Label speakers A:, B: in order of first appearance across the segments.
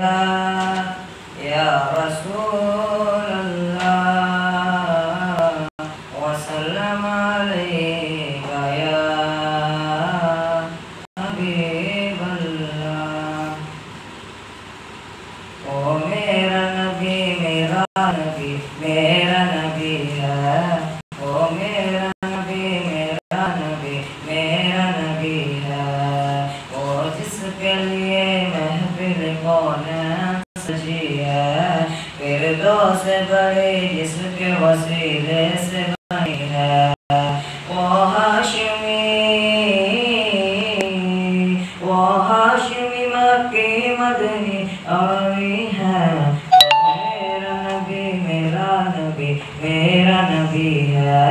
A: یا رسول اللہ وسلم علیک یا حبیب اللہ۔ او میرا نبی میرا نبی میرا نبی ہے، او میرا نبی میرا نبی میرا نبی ہے، وہ جس کے لیے محفل کونین سجی ہے، فردوس سے بڑی جس کے وسیلے سے بنی ہے، وہ ہاشمی مکی مدنی عربی ہے، میرا نبی میرا نبی میرا نبی ہے،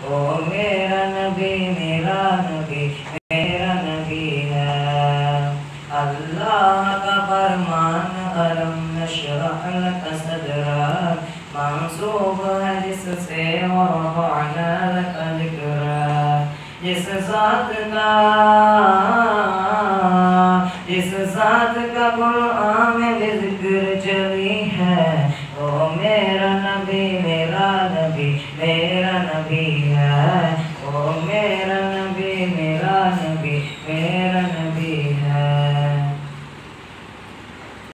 A: وہ میرا نبی میرا نبی میرا نبی ہے۔ اللہ کا فرمان الم نشرح لک صدرک منسوب ہے جس سے ورفعنا لک ذکرک، جس ذات کا قرآن میں ذکر چلی ہے، وہ میرا نبی میرا نبی میرا نبی ہے، وہ میرا